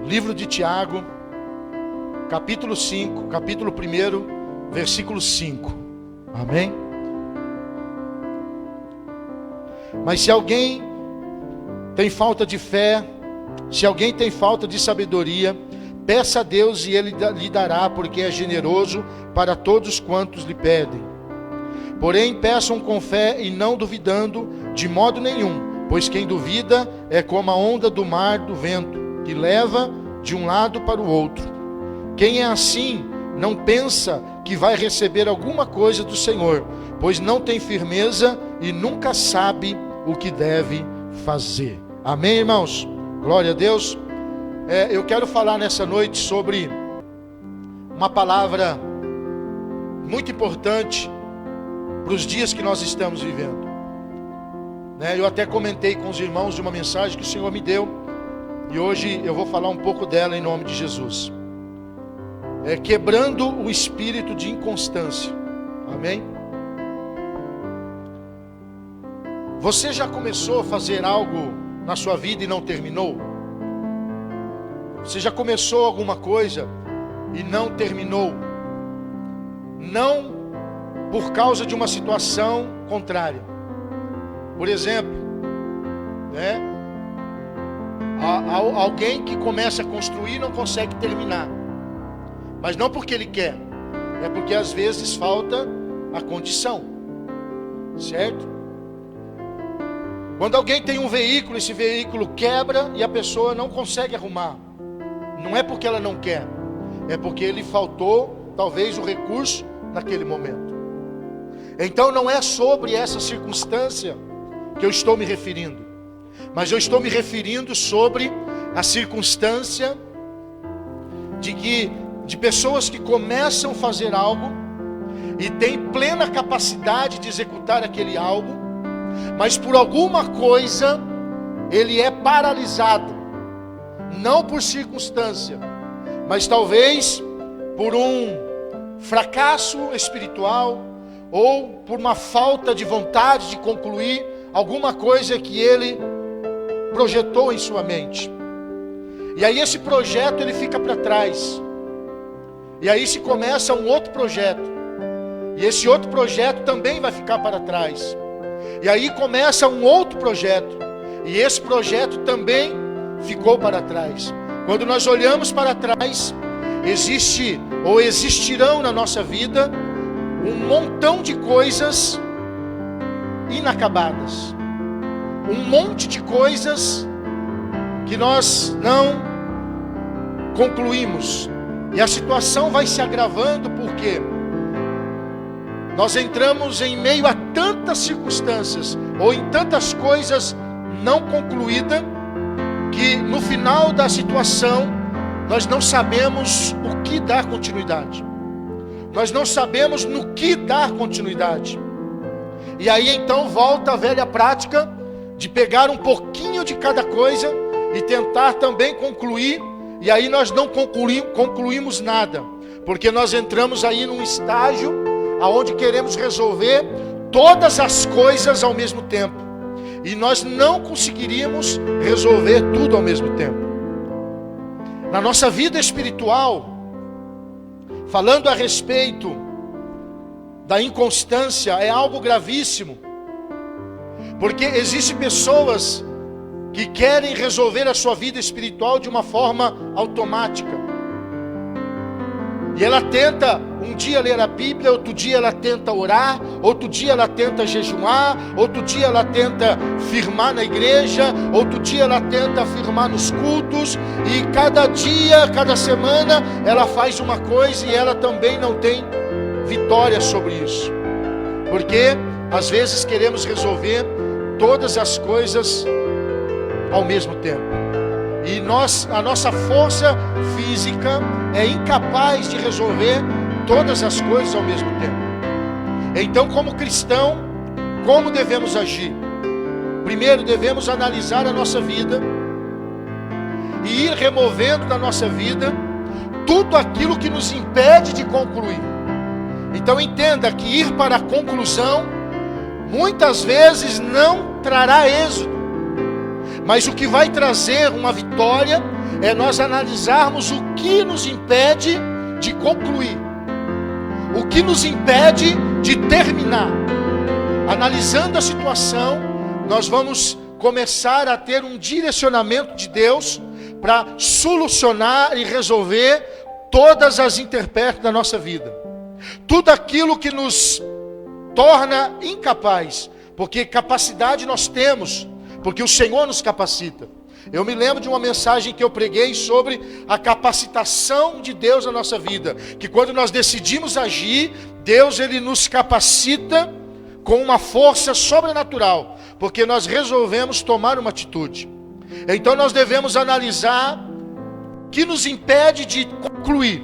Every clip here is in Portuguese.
Livro de Tiago, capítulo 5, capítulo 1, versículo 5. Amém? Mas se alguém tem falta de fé, se alguém tem falta de sabedoria, peça a Deus e Ele lhe dará, porque é generoso para todos quantos lhe pedem. Porém, peçam com fé e não duvidando de modo nenhum, pois quem duvida é como a onda do mar do vento, que leva de um lado para o outro. Quem é assim, não pensa que vai receber alguma coisa do Senhor, pois não tem firmeza e nunca sabe o que deve fazer. Amém, irmãos? Glória a Deus. Eu quero falar nessa noite sobre uma palavra muito importante para os dias que nós estamos vivendo. Eu até comentei com os irmãos de uma mensagem que o Senhor me deu, e hoje eu vou falar um pouco dela em nome de Jesus. Quebrando o espírito de inconstância. Amém? Você já começou a fazer algo na sua vida e não terminou? Você já começou alguma coisa e não terminou? Não por causa de uma situação contrária. Por exemplo, alguém que começa a construir e não consegue terminar. Mas não porque ele quer, é porque às vezes falta a condição. Certo? Quando alguém tem um veículo, esse veículo quebra e a pessoa não consegue arrumar. Não é porque ela não quer, é porque ele faltou talvez o recurso naquele momento. Então não é sobre essa circunstância que eu estou me referindo, mas eu estou me referindo sobre a circunstância de pessoas que começam a fazer algo e têm plena capacidade de executar aquele algo, mas por alguma coisa ele é paralisado, não por circunstância, mas talvez por um fracasso espiritual ou por uma falta de vontade de concluir alguma coisa que ele projetou em sua mente. E aí esse projeto ele fica para trás. E aí se começa um outro projeto. E esse outro projeto também vai ficar para trás. E aí começa um outro projeto. E esse projeto também ficou para trás. Quando nós olhamos para trás, existe ou existirão na nossa vida um montão de coisas inacabadas. Um monte de coisas que nós não concluímos. E a situação vai se agravando porque nós entramos em meio a tantas circunstâncias ou em tantas coisas não concluídas que no final da situação nós não sabemos o que dar continuidade. Nós não sabemos no que dar continuidade. E aí então volta a velha prática de pegar um pouquinho de cada coisa e tentar também concluir. E aí nós não concluímos nada, porque nós entramos aí num estágio aonde queremos resolver todas as coisas ao mesmo tempo. E nós não conseguiríamos resolver tudo ao mesmo tempo. Na nossa vida espiritual, falando a respeito da inconstância, é algo gravíssimo. Porque existem pessoas que querem resolver a sua vida espiritual de uma forma automática. E ela tenta um dia ler a Bíblia, outro dia ela tenta orar, outro dia ela tenta jejuar, outro dia ela tenta firmar na igreja, outro dia ela tenta firmar nos cultos, e cada dia, cada semana ela faz uma coisa e ela também não tem vitória sobre isso. Porque às vezes queremos resolver todas as coisas ao mesmo tempo. E a nossa força física é incapaz de resolver todas as coisas ao mesmo tempo. Então, como cristão, como devemos agir? Primeiro, devemos analisar a nossa vida e ir removendo da nossa vida tudo aquilo que nos impede de concluir. Então entenda que ir para a conclusão muitas vezes não trará êxito, mas o que vai trazer uma vitória é nós analisarmos o que nos impede de concluir, o que nos impede de terminar. Analisando a situação, nós vamos começar a ter um direcionamento de Deus para solucionar e resolver todas as intempéries da nossa vida. Tudo aquilo que nos torna incapaz, porque capacidade nós temos, porque o Senhor nos capacita. Eu me lembro de uma mensagem que eu preguei sobre a capacitação de Deus na nossa vida, que quando nós decidimos agir, Deus ele nos capacita com uma força sobrenatural, porque nós resolvemos tomar uma atitude. Então nós devemos analisar o que nos impede de concluir.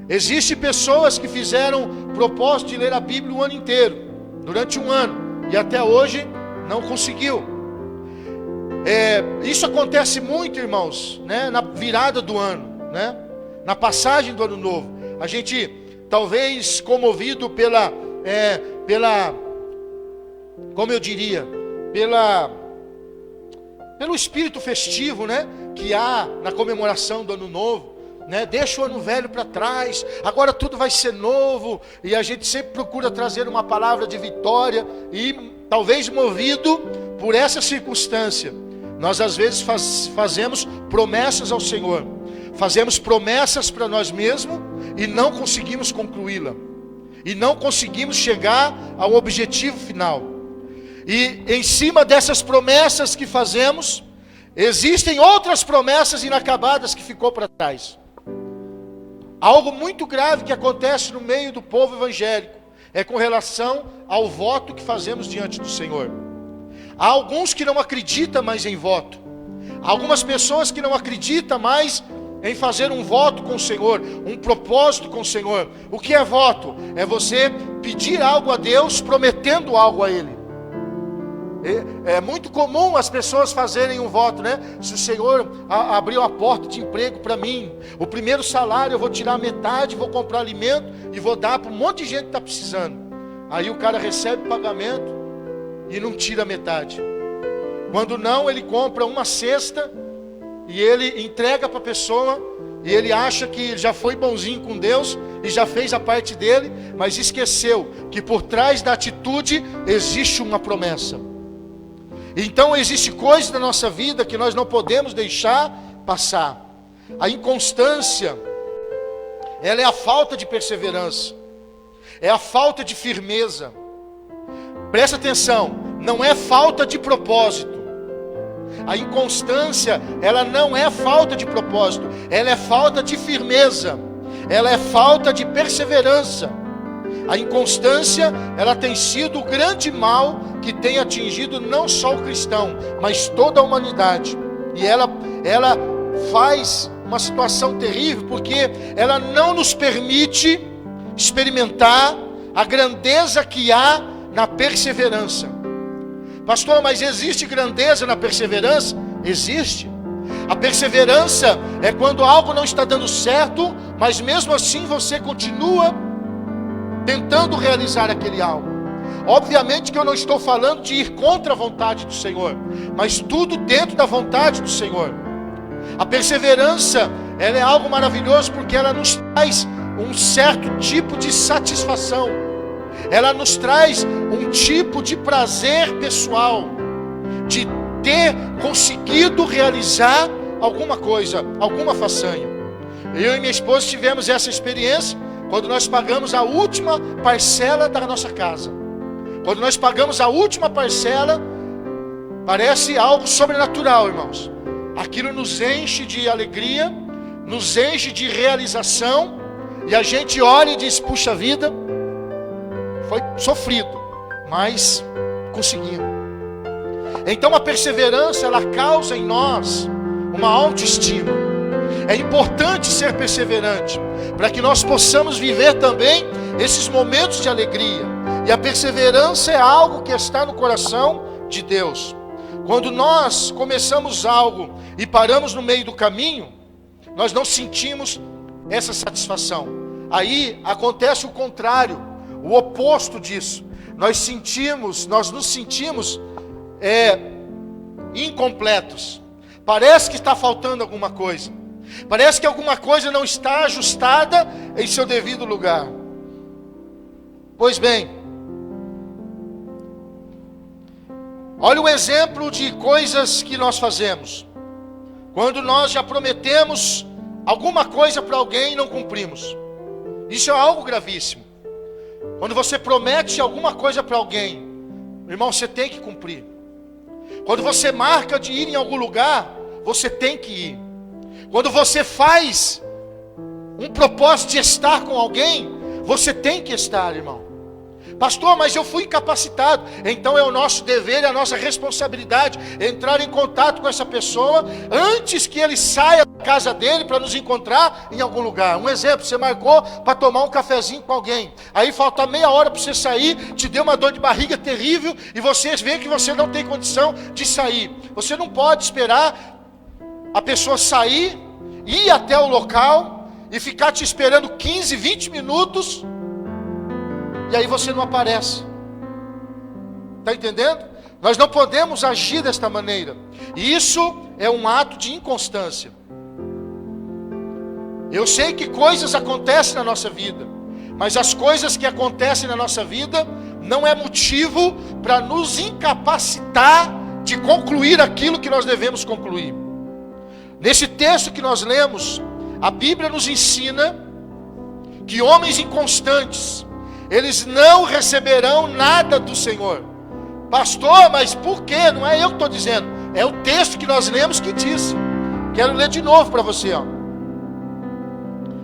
Existem pessoas que fizeram propósito de ler a Bíblia o ano inteiro, durante um ano, e até hoje não conseguiu. Isso acontece muito, irmãos, né? Na virada do ano, né? Na passagem do ano novo. A gente, talvez comovido pela, como eu diria, pelo espírito festivo, né? Que há na comemoração do ano novo, né? Deixa o ano velho para trás, agora tudo vai ser novo, e a gente sempre procura trazer uma palavra de vitória, e talvez movido por essa circunstância, nós às vezes fazemos promessas ao Senhor, fazemos promessas para nós mesmos e não conseguimos concluí-la, e não conseguimos chegar ao objetivo final. E em cima dessas promessas que fazemos, existem outras promessas inacabadas que ficou para trás. Algo muito grave que acontece no meio do povo evangélico é com relação ao voto que fazemos diante do Senhor. Há alguns que não acreditam mais em voto. Há algumas pessoas que não acreditam mais em fazer um voto com o Senhor, um propósito com o Senhor. O que é voto? É você pedir algo a Deus, prometendo algo a Ele. É muito comum as pessoas fazerem um voto, né? Se o Senhor abriu a porta de emprego para mim, o primeiro salário eu vou tirar metade, vou comprar alimento e vou dar para um monte de gente que está precisando. Aí o cara recebe o pagamento e não tira metade. Quando não, ele compra uma cesta e ele entrega para a pessoa, e ele acha que já foi bonzinho com Deus e já fez a parte dele, mas esqueceu que por trás da atitude existe uma promessa. Então existe coisas na nossa vida que nós não podemos deixar passar. A inconstância, ela é a falta de perseverança, é a falta de firmeza. Presta atenção, não é falta de propósito. A inconstância, ela não é falta de propósito, ela é falta de firmeza, ela é falta de perseverança. A inconstância, ela tem sido o grande mal que tem atingido não só o cristão, mas toda a humanidade. E ela faz uma situação terrível, porque ela não nos permite experimentar a grandeza que há na perseverança. Pastor, mas existe grandeza na perseverança? Existe. A perseverança é quando algo não está dando certo, mas mesmo assim você continua tentando realizar aquele algo. Obviamente que eu não estou falando de ir contra a vontade do Senhor, mas tudo dentro da vontade do Senhor. A perseverança, ela é algo maravilhoso, porque ela nos traz um certo tipo de satisfação. Ela nos traz um tipo de prazer pessoal, de ter conseguido realizar alguma coisa, alguma façanha. Eu e minha esposa tivemos essa experiência quando nós pagamos a última parcela da nossa casa. Quando nós pagamos a última parcela, parece algo sobrenatural, irmãos. Aquilo nos enche de alegria, nos enche de realização, e a gente olha e diz: puxa vida, foi sofrido, mas conseguimos. Então a perseverança, ela causa em nós uma autoestima. É importante ser perseverante, para que nós possamos viver também esses momentos de alegria. E a perseverança é algo que está no coração de Deus. Quando nós começamos algo e paramos no meio do caminho, nós não sentimos essa satisfação. Aí acontece o contrário, o oposto disso. Nós nos sentimos incompletos. Parece que está faltando alguma coisa. Parece que alguma coisa não está ajustada em seu devido lugar. Pois bem, olha o exemplo de coisas que nós fazemos. Quando nós já prometemos alguma coisa para alguém e não cumprimos. Isso é algo gravíssimo. Quando você promete alguma coisa para alguém, irmão, você tem que cumprir. Quando você marca de ir em algum lugar, você tem que ir. Quando você faz um propósito de estar com alguém, você tem que estar, irmão. Pastor, mas eu fui incapacitado. Então é o nosso dever e a nossa responsabilidade entrar em contato com essa pessoa antes que ele saia da casa dele para nos encontrar em algum lugar. Um exemplo, você marcou para tomar um cafezinho com alguém. Aí falta meia hora para você sair, te deu uma dor de barriga terrível e você vê que você não tem condição de sair. Você não pode esperar a pessoa sair, ir até o local e ficar te esperando 15, 20 minutos. E aí você não aparece. Está entendendo? Nós não podemos agir desta maneira. E isso é um ato de inconstância. Eu sei que coisas acontecem na nossa vida, mas as coisas que acontecem na nossa vida não é motivo para nos incapacitar de concluir aquilo que nós devemos concluir. Nesse texto que nós lemos, a Bíblia nos ensina que homens inconstantes, eles não receberão nada do Senhor. Pastor, mas por quê? Não é eu que estou dizendo, é o texto que nós lemos que diz. Quero ler de novo para você, ó.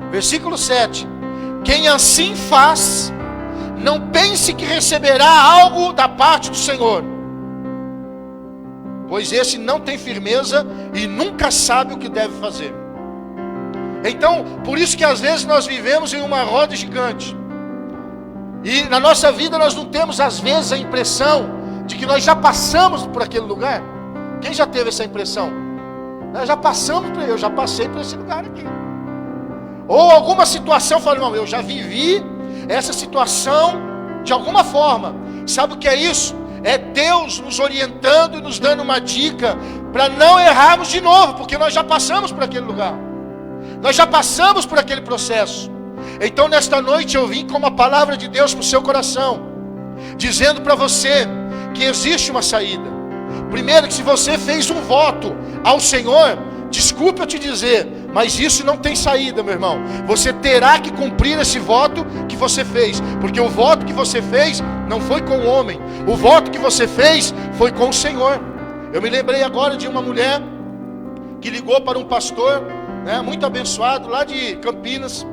Versículo 7. Quem assim faz, não pense que receberá algo da parte do Senhor, pois esse não tem firmeza e nunca sabe o que deve fazer. Então, por isso que às vezes nós vivemos em uma roda gigante. E na nossa vida nós não temos às vezes a impressão de que nós já passamos por aquele lugar. Quem já teve essa impressão? Nós já passamos por ele, eu já passei por esse lugar aqui. Ou alguma situação, fala, irmão, eu já vivi essa situação de alguma forma. Sabe o que é isso? É Deus nos orientando e nos dando uma dica para não errarmos de novo, porque nós já passamos por aquele lugar. Nós já passamos por aquele processo. Então nesta noite eu vim com uma palavra de Deus para o seu coração, dizendo para você que existe uma saída. Primeiro, que se você fez um voto ao Senhor, desculpe eu te dizer, mas isso não tem saída, meu irmão. Você terá que cumprir esse voto que você fez, porque o voto que você fez não foi com o homem, o voto que você fez foi com o Senhor. Eu me lembrei agora de uma mulher que ligou para um pastor, muito abençoado, lá de Campinas,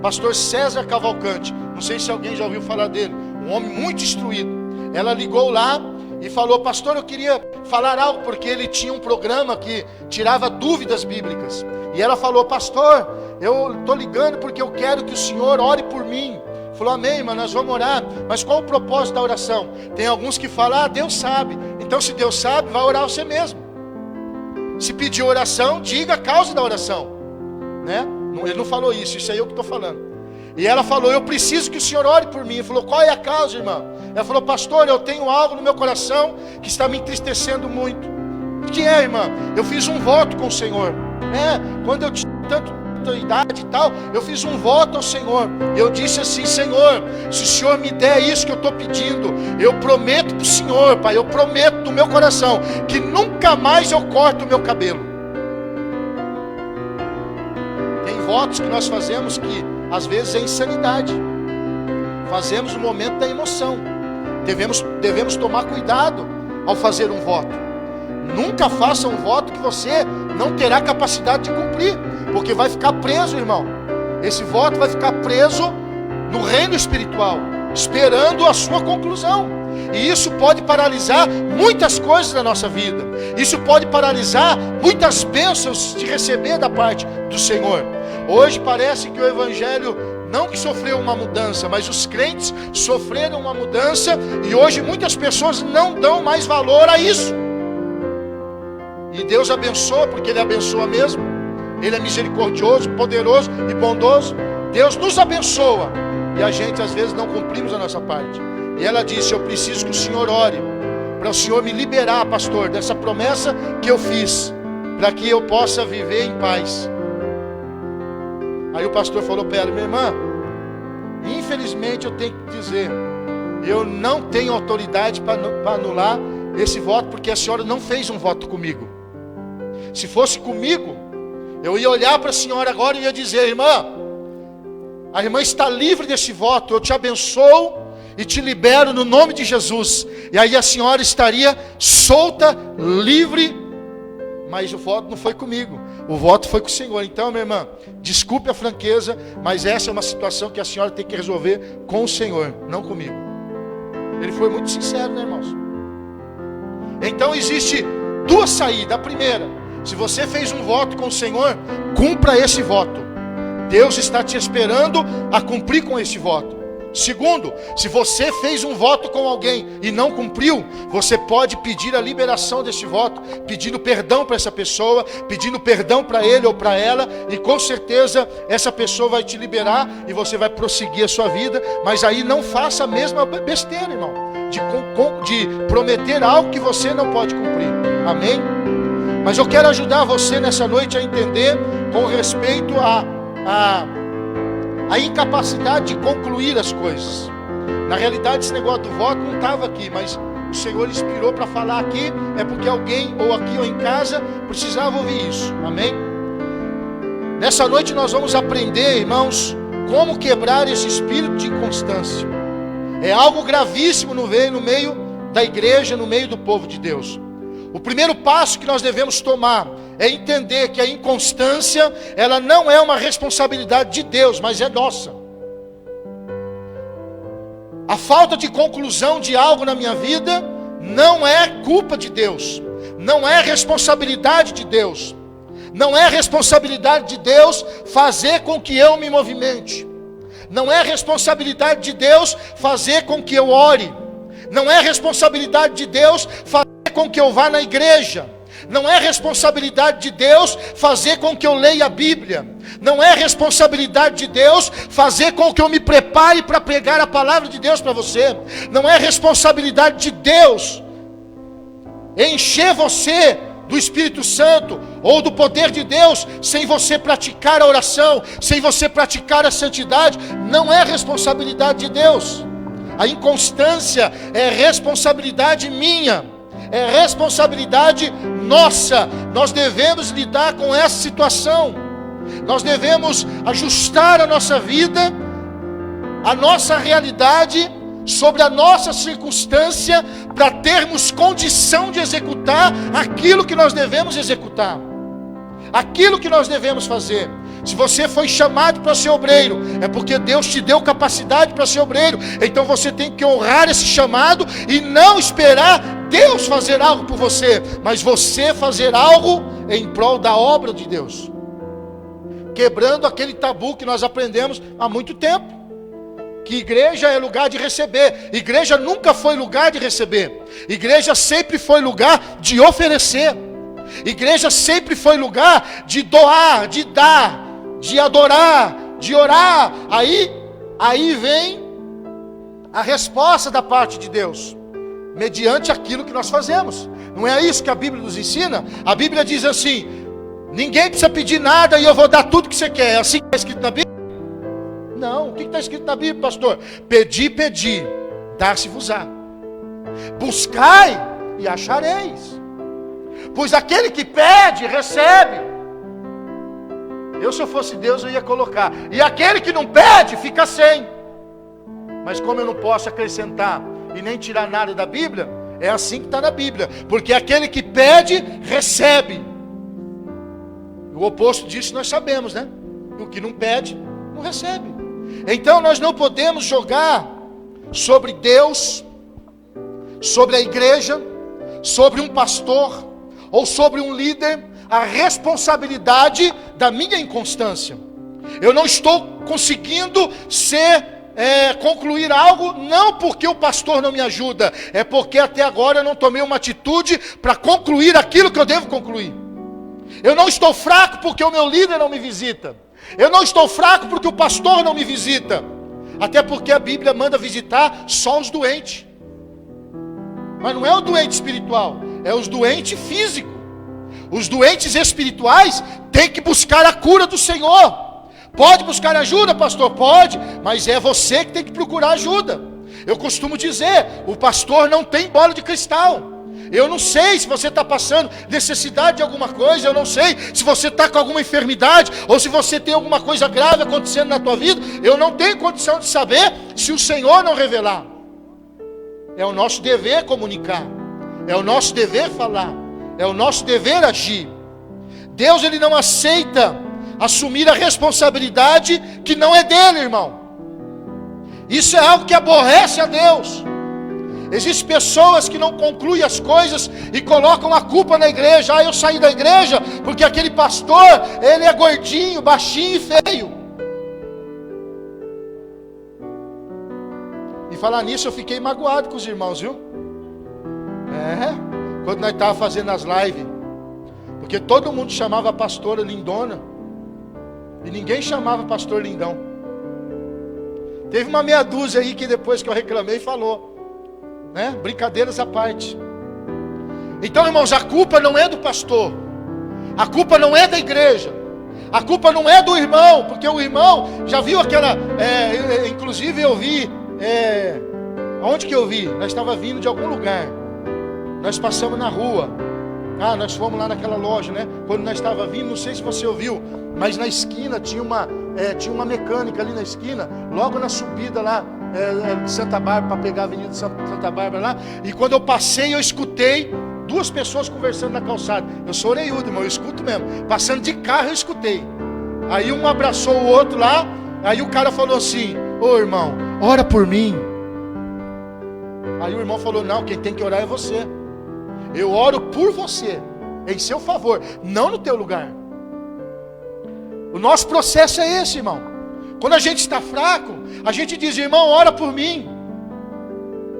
pastor César Cavalcante. Não sei se alguém já ouviu falar dele, um homem muito instruído. Ela ligou lá e falou, pastor, eu queria falar algo, porque ele tinha um programa que tirava dúvidas bíblicas. E ela falou, pastor, eu estou ligando porque eu quero que o senhor ore por mim. Falou, amém, mas nós vamos orar. Mas qual o propósito da oração? Tem alguns que falam, Deus sabe. Então se Deus sabe, vai orar você mesmo. Se pedir oração, diga a causa da oração, Ele não falou isso, isso é eu que estou falando. E ela falou, eu preciso que o senhor ore por mim. Ele falou, qual é a causa, irmã? Ela falou, pastor, eu tenho algo no meu coração que está me entristecendo muito. O que é, irmã? Eu fiz um voto com o Senhor. Quando eu tinha tanta idade e tal, eu fiz um voto ao Senhor. Eu disse assim, Senhor, se o Senhor me der isso que eu estou pedindo, eu prometo para o Senhor, Pai, eu prometo do meu coração, que nunca mais eu corto o meu cabelo. Tem votos que nós fazemos que às vezes é insanidade. Fazemos no momento da emoção. Devemos tomar cuidado ao fazer um voto. Nunca faça um voto que você não terá capacidade de cumprir, porque vai ficar preso, irmão. Esse voto vai ficar preso no reino espiritual, esperando a sua conclusão. E isso pode paralisar muitas coisas na nossa vida. Isso pode paralisar muitas bênçãos de receber da parte do Senhor. Hoje parece que o evangelho não que sofreu uma mudança, mas os crentes sofreram uma mudança, e hoje muitas pessoas não dão mais valor a isso. E Deus abençoa, porque Ele abençoa mesmo. Ele é misericordioso, poderoso e bondoso. Deus nos abençoa, e a gente às vezes não cumprimos a nossa parte. E ela disse, eu preciso que o Senhor ore, para o Senhor me liberar, pastor, dessa promessa que eu fiz. para que eu possa viver em paz. Aí o pastor falou para ela: minha irmã, infelizmente eu tenho que dizer, eu não tenho autoridade para anular esse voto, porque a senhora não fez um voto comigo. Se fosse comigo, eu ia olhar para a senhora agora e ia dizer: irmã, a irmã está livre desse voto, eu te abençoo e te libero no nome de Jesus. E aí a senhora estaria solta, livre. Mas o voto não foi comigo, o voto foi com o Senhor. Então, minha irmã, desculpe a franqueza, mas essa é uma situação que a senhora tem que resolver com o Senhor, não comigo. Ele foi muito sincero, né, irmãos? Então existe duas saídas. A primeira: se você fez um voto com o Senhor, cumpra esse voto. Deus está te esperando a cumprir com esse voto. Segundo, se você fez um voto com alguém e não cumpriu, você pode pedir a liberação desse voto, pedindo perdão para essa pessoa, pedindo perdão para ele ou para ela, e com certeza essa pessoa vai te liberar e você vai prosseguir a sua vida. Mas aí não faça a mesma besteira, irmão, de prometer algo que você não pode cumprir. Amém? Mas eu quero ajudar você nessa noite a entender com respeito a incapacidade de concluir as coisas. Na realidade, esse negócio do voto não estava aqui, mas o Senhor inspirou para falar aqui, é porque alguém, ou aqui ou em casa, precisava ouvir isso. Amém? Nessa noite nós vamos aprender, irmãos, como quebrar esse espírito de inconstância. É algo gravíssimo no meio da igreja, no meio do povo de Deus. O primeiro passo que nós devemos tomar é entender que a inconstância, ela não é uma responsabilidade de Deus, mas é nossa. A falta de conclusão de algo na minha vida não é culpa de Deus, não é responsabilidade de Deus. Não é responsabilidade de Deus fazer com que eu me movimente. Não é responsabilidade de Deus fazer com que eu ore. Não é responsabilidade de Deus fazer com que eu vá na igreja. Não é responsabilidade de Deus fazer com que eu leia a Bíblia. Não é responsabilidade de Deus fazer com que eu me prepare para pregar a palavra de Deus para você. Não é responsabilidade de Deus encher você do Espírito Santo ou do poder de Deus sem você praticar a oração, sem você praticar a santidade. Não é responsabilidade de Deus. A inconstância é responsabilidade minha, é responsabilidade nossa. Nós devemos lidar com essa situação. Nós devemos ajustar a nossa vida, a nossa realidade, sobre a nossa circunstância, para termos condição de executar aquilo que nós devemos executar, aquilo que nós devemos fazer. Se você foi chamado para ser obreiro, é porque Deus te deu capacidade para ser obreiro. Então você tem que honrar esse chamado e não esperar Deus fazer algo por você, mas você fazer algo em prol da obra de Deus, quebrando aquele tabu que nós aprendemos há muito tempo, que igreja é lugar de receber. Igreja nunca foi lugar de receber. Igreja sempre foi lugar de oferecer. Igreja sempre foi lugar de doar, de dar, de adorar, de orar. Aí vem a resposta da parte de Deus, mediante aquilo que nós fazemos. Não é isso que a Bíblia nos ensina? A Bíblia diz assim: ninguém precisa pedir nada e eu vou dar tudo que você quer. É assim que está escrito na Bíblia? Não. O que está escrito na Bíblia, pastor? Pedi, dar-se-vos-á. Buscai e achareis. Pois aquele que pede, recebe. Se eu fosse Deus, eu ia colocar: e aquele que não pede, fica sem. Mas como eu não posso acrescentar e nem tirar nada da Bíblia, é assim que está na Bíblia. Porque aquele que pede, recebe. O oposto disso nós sabemos, né? O que não pede, não recebe. Então nós não podemos jogar sobre Deus, sobre a igreja, sobre um pastor ou sobre um líder a responsabilidade da minha inconstância. Eu não estou conseguindo concluir algo, não porque o pastor não me ajuda, é porque até agora eu não tomei uma atitude para concluir aquilo que eu devo concluir. Eu não estou fraco porque o meu líder não me visita. Eu não estou fraco porque o pastor não me visita. Até porque a Bíblia manda visitar só os doentes. Mas não é o doente espiritual, é os doentes físicos. Os doentes espirituais têm que buscar a cura do Senhor. Pode buscar ajuda, pastor? Pode, mas é você que tem que procurar ajuda. Eu costumo dizer, o pastor não tem bola de cristal. Eu não sei se você está passando necessidade de alguma coisa, eu não sei se você está com alguma enfermidade, ou se você tem alguma coisa grave acontecendo na tua vida. Eu não tenho condição de saber se o Senhor não revelar. É o nosso dever comunicar, é o nosso dever falar, é o nosso dever agir. Deus, ele não aceita assumir a responsabilidade que não é dele, irmão. Isso é algo que aborrece a Deus. Existem pessoas que não concluem as coisas e colocam a culpa na igreja. Ah, eu saí da igreja porque aquele pastor, ele é gordinho, baixinho e feio. E falar nisso, eu fiquei magoado com os irmãos, viu? Quando nós estávamos fazendo as lives, porque todo mundo chamava a pastora lindona e ninguém chamava pastor lindão. Teve uma meia dúzia aí que depois que eu reclamei falou, né? Brincadeiras à parte. Então, irmãos, a culpa não é do pastor, a culpa não é da igreja, a culpa não é do irmão, porque o irmão já viu aquela, inclusive eu vi, onde que eu vi? Nós estávamos vindo de algum lugar, nós passamos na rua, nós fomos lá naquela loja, né? Quando nós estávamos vindo, não sei se você ouviu, mas na esquina tinha uma mecânica ali na esquina, logo na subida lá de Santa Bárbara, para pegar a avenida de Santa Bárbara lá. E quando eu passei, eu escutei duas pessoas conversando na calçada. Eu sou orelhudo, irmão, eu escuto mesmo. Passando de carro eu escutei. Aí um abraçou o outro lá. Aí o cara falou assim: ô irmão, ora por mim. Aí o irmão falou: não, quem tem que orar é você. Eu oro por você, em seu favor, não no teu lugar. O nosso processo é esse, irmão. Quando a gente está fraco, a gente diz: irmão, ora por mim.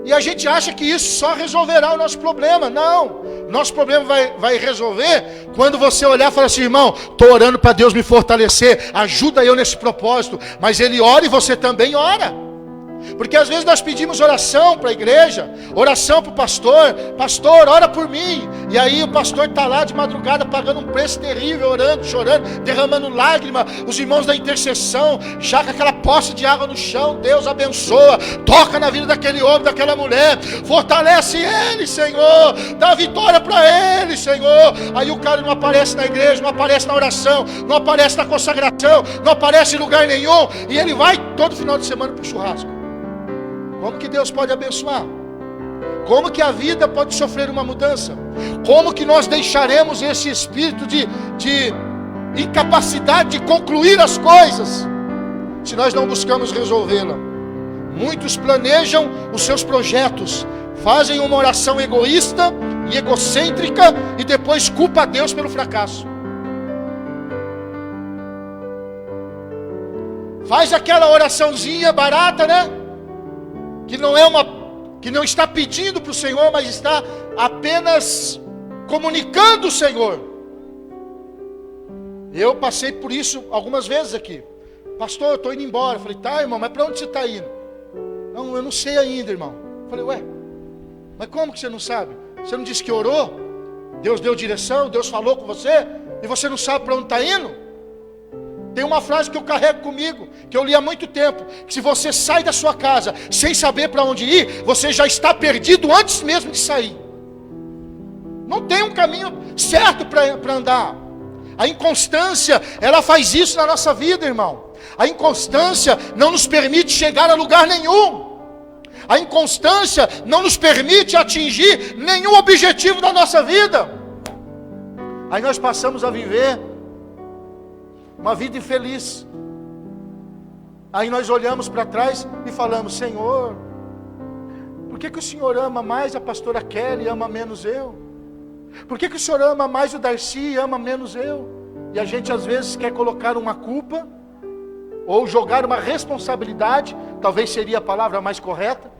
E a gente acha que isso só resolverá o nosso problema. Não, nosso problema vai resolver quando você olhar e falar assim: irmão, estou orando para Deus me fortalecer, ajuda eu nesse propósito. Mas ele ora e você também ora. Porque às vezes nós pedimos oração para a igreja, oração para o pastor: pastor, ora por mim. E aí o pastor está lá de madrugada pagando um preço terrível, orando, chorando, derramando lágrimas. Os irmãos da intercessão, já com aquela poça de água no chão: Deus abençoa, toca na vida daquele homem, daquela mulher, fortalece ele, Senhor, dá vitória para ele, Senhor. Aí o cara não aparece na igreja, não aparece na oração, não aparece na consagração, não aparece em lugar nenhum, e ele vai todo final de semana para o churrasco. Como que Deus pode abençoar? Como que a vida pode sofrer uma mudança? Como que nós deixaremos esse espírito de incapacidade de concluir as coisas, se nós não buscamos resolvê-la? Muitos planejam os seus projetos, fazem uma oração egoísta e egocêntrica e depois culpa a Deus pelo fracasso. Faz aquela oraçãozinha barata, né? Que não está pedindo para o Senhor, mas está apenas comunicando o Senhor. Eu passei por isso algumas vezes aqui. Pastor, eu estou indo embora. Eu falei: tá, irmão, mas para onde você está indo? Não, eu não sei ainda, irmão. Eu falei: ué, mas como que você não sabe? Você não disse que orou? Deus deu direção, Deus falou com você, e você não sabe para onde está indo? Tem uma frase que eu carrego comigo, que eu li há muito tempo: que se você sai da sua casa sem saber para onde ir, você já está perdido antes mesmo de sair. Não tem um caminho certo para andar. A inconstância, ela faz isso na nossa vida, irmão. A inconstância não nos permite chegar a lugar nenhum. A inconstância não nos permite atingir nenhum objetivo da nossa vida. Aí nós passamos a viver uma vida infeliz. Aí nós olhamos para trás e falamos: Senhor, por que o Senhor ama mais a pastora Kelly e ama menos eu? Por que o Senhor ama mais o Darcy e ama menos eu? E a gente às vezes quer colocar uma culpa, ou jogar uma responsabilidade, talvez seria a palavra mais correta,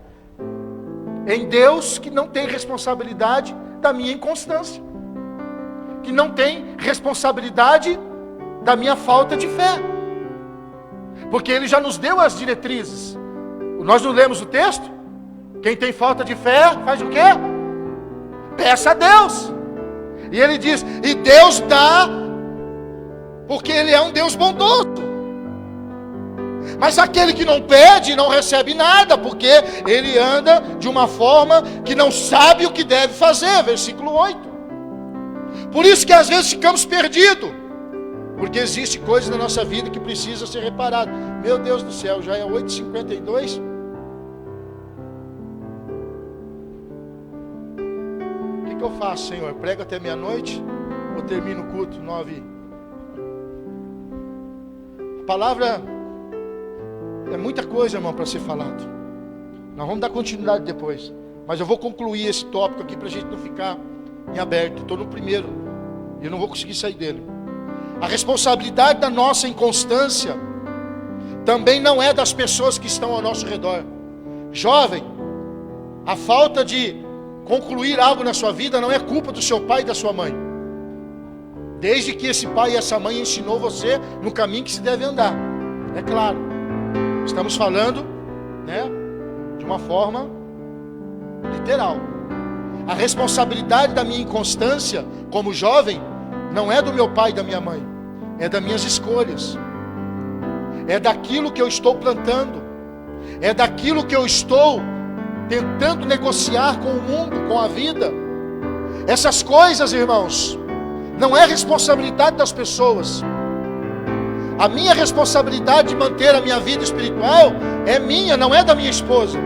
em Deus, que não tem responsabilidade da minha inconstância, que não tem responsabilidade da minha falta de fé, porque Ele já nos deu as diretrizes. Nós não lemos o texto? Quem tem falta de fé, faz o quê? Peça a Deus. E ele diz, e Deus dá, porque Ele é um Deus bondoso. Mas aquele que não pede, não recebe nada, porque ele anda de uma forma que não sabe o que deve fazer. Versículo 8. Por isso que às vezes ficamos perdidos, porque existe coisa na nossa vida que precisa ser reparada. Meu Deus do céu, já é 8h52. O que eu faço, Senhor? Prego até meia-noite ou termino o culto 9? A palavra é muita coisa, irmão, para ser falado. Nós vamos dar continuidade depois, mas eu vou concluir esse tópico aqui para a gente não ficar em aberto. Estou no primeiro e eu não vou conseguir sair dele. A responsabilidade da nossa inconstância também não é das pessoas que estão ao nosso redor. Jovem, a falta de concluir algo na sua vida não é culpa do seu pai e da sua mãe, desde que esse pai e essa mãe ensinou você no caminho que se deve andar. É claro, estamos falando, de uma forma literal. A responsabilidade da minha inconstância como jovem não é do meu pai e da minha mãe, é das minhas escolhas, é daquilo que eu estou plantando, é daquilo que eu estou tentando negociar com o mundo, com a vida. Essas coisas, irmãos, não é responsabilidade das pessoas. A minha responsabilidade de manter a minha vida espiritual é minha, não é da minha esposa.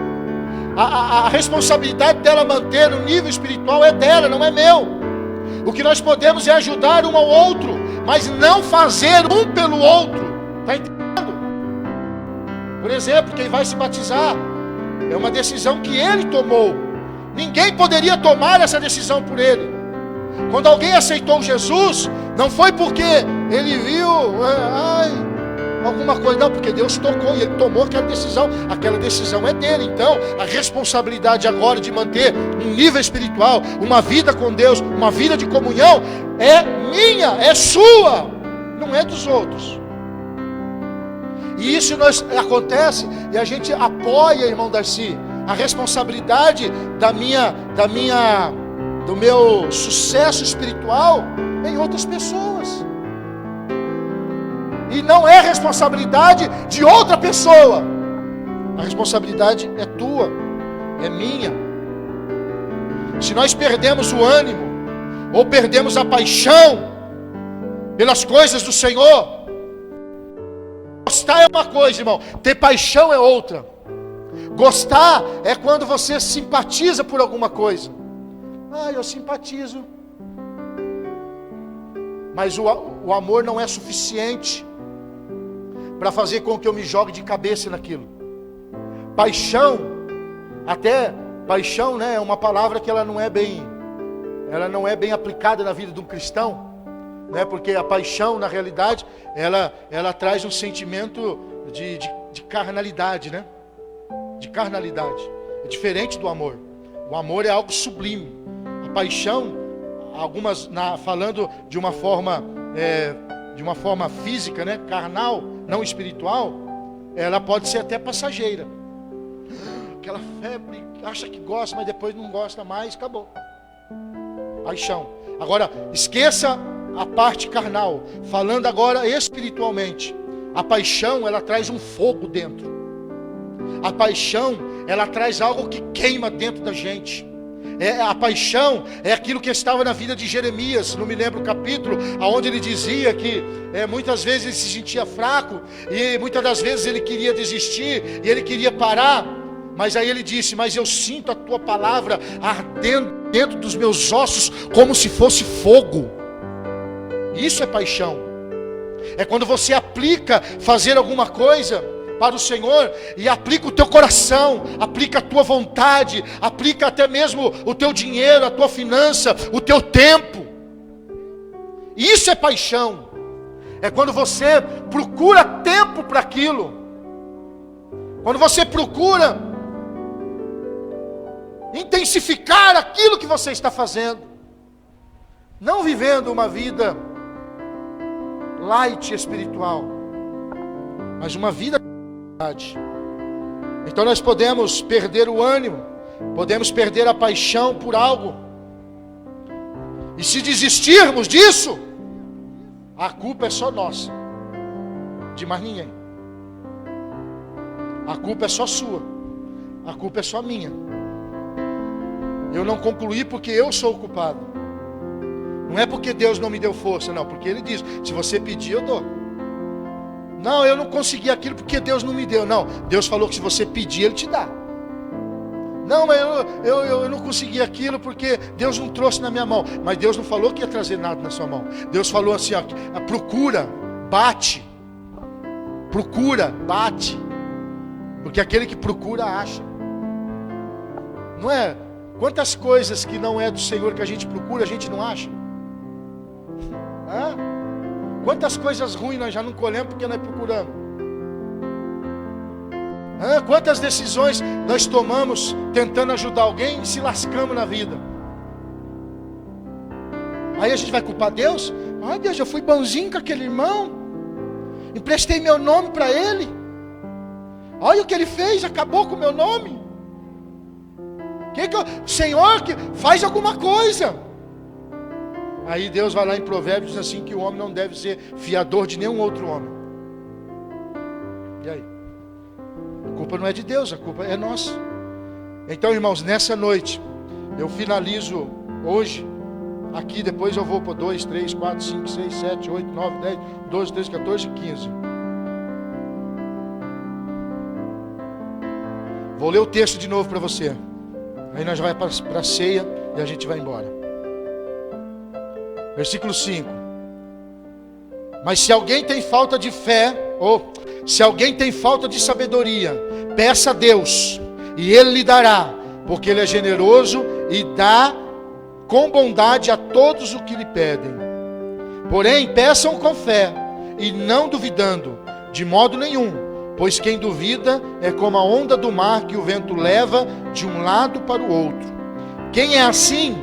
A responsabilidade dela manter o nível espiritual é dela, não é meu. O que nós podemos é ajudar um ao outro, mas não fazer um pelo outro. Está entendendo? Por exemplo, quem vai se batizar é uma decisão que ele tomou. Ninguém poderia tomar essa decisão por ele. Quando alguém aceitou Jesus, não foi porque ele viu alguma coisa, não, porque Deus tocou e ele tomou aquela decisão é dele. Então a responsabilidade agora de manter um nível espiritual, uma vida com Deus, uma vida de comunhão, é minha, é sua, não é dos outros. E isso acontece e a gente apoia, irmão Darcy, a responsabilidade do meu sucesso espiritual em outras pessoas. E não é responsabilidade de outra pessoa. A responsabilidade é tua, é minha. Se nós perdemos o ânimo, ou perdemos a paixão pelas coisas do Senhor, gostar é uma coisa, irmão, ter paixão é outra. Gostar é quando você simpatiza por alguma coisa. Eu simpatizo. Mas o amor não é suficiente para fazer com que eu me jogue de cabeça naquilo. Paixão, é uma palavra que ela não é bem aplicada na vida de um cristão, porque a paixão, na realidade, ela traz um sentimento de carnalidade, de carnalidade. É diferente do amor. O amor é algo sublime. A paixão, falando de uma forma física, carnal, não espiritual, ela pode ser até passageira. Aquela febre, acha que gosta, mas depois não gosta mais, acabou. Paixão. Agora, esqueça a parte carnal, falando agora espiritualmente. A paixão, ela traz um fogo dentro. A paixão, ela traz algo que queima dentro da gente. A paixão é aquilo que estava na vida de Jeremias, não me lembro o capítulo, onde ele dizia que muitas vezes ele se sentia fraco, e muitas das vezes ele queria desistir, e ele queria parar, mas aí ele disse, mas eu sinto a tua palavra ardendo dentro dos meus ossos, como se fosse fogo. Isso é paixão. É quando você aplica fazer alguma coisa para o Senhor, e aplica o teu coração, aplica a tua vontade, aplica até mesmo o teu dinheiro, a tua finança, o teu tempo. Isso é paixão. É quando você procura tempo para aquilo, quando você procura intensificar aquilo que você está fazendo, não vivendo uma vida light espiritual, mas uma vida. Então nós podemos perder o ânimo, podemos perder a paixão por algo, E se desistirmos disso, a culpa é só nossa, de mais ninguém. A culpa é só sua, a culpa é só minha. Eu não concluí porque eu sou o culpado. Não é porque Deus não me deu força, não, porque Ele diz, se você pedir eu dou. Não, eu não consegui aquilo porque Deus não me deu. Não, Deus falou que se você pedir Ele te dá. Não, mas eu não consegui aquilo porque Deus não trouxe na minha mão. Mas Deus não falou que ia trazer nada na sua mão. Deus falou assim, ó, procura, bate. Procura, bate. Porque aquele que procura, acha. Não é? Quantas coisas que não é do Senhor que a gente procura, a gente não acha? Hã? Quantas coisas ruins nós já não colhemos porque nós procuramos? Quantas decisões nós tomamos tentando ajudar alguém e se lascamos na vida? Aí a gente vai culpar Deus? Ai Deus, eu fui bonzinho com aquele irmão, emprestei meu nome para ele, olha o que ele fez, acabou com o meu nome. Senhor, que faz alguma coisa. Aí Deus vai lá em Provérbios e diz assim que o homem não deve ser fiador de nenhum outro homem. E aí? A culpa não é de Deus, a culpa é nossa. Então, irmãos, nessa noite eu finalizo hoje aqui, depois eu vou para 2, 3, 4, 5, 6, 7, 8, 9, 10, 12, 13, 14, 15. Vou ler o texto de novo para você. Aí nós vamos para a ceia e a gente vai embora. Versículo 5. Mas se alguém tem falta de fé, ou se alguém tem falta de sabedoria, peça a Deus, e Ele lhe dará, porque Ele é generoso e dá com bondade a todos o que lhe pedem. Porém, peçam com fé, e não duvidando, de modo nenhum, pois quem duvida é como a onda do mar que o vento leva de um lado para o outro. Quem é assim,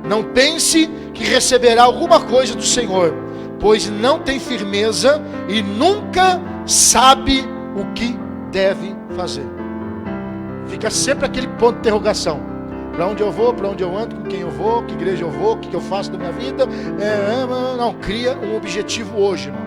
não pense que receberá alguma coisa do Senhor, pois não tem firmeza e nunca sabe o que deve fazer. Fica sempre aquele ponto de interrogação. Para onde eu vou, para onde eu ando, com quem eu vou, que igreja eu vou, o que eu faço da minha vida. Não, cria um objetivo hoje, irmão.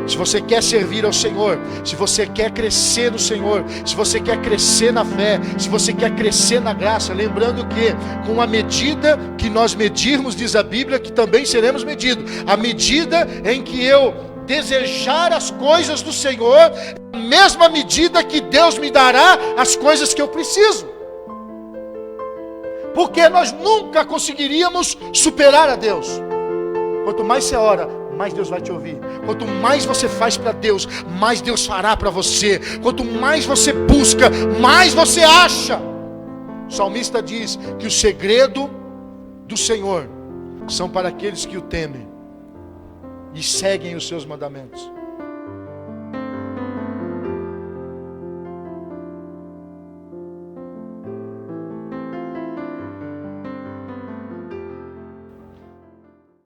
Se você quer servir ao Senhor, se você quer crescer no Senhor, se você quer crescer na fé, se você quer crescer na graça, lembrando que com a medida que nós medirmos, diz a Bíblia, que também seremos medidos. A medida em que eu desejar as coisas do Senhor, a mesma medida que Deus me dará as coisas que eu preciso. Porque nós nunca conseguiríamos superar a Deus. Quanto mais você ora, mais Deus vai te ouvir. Quanto mais você faz para Deus, mais Deus fará para você. Quanto mais você busca, mais você acha. O salmista diz que o segredo do Senhor são para aqueles que o temem e seguem os seus mandamentos.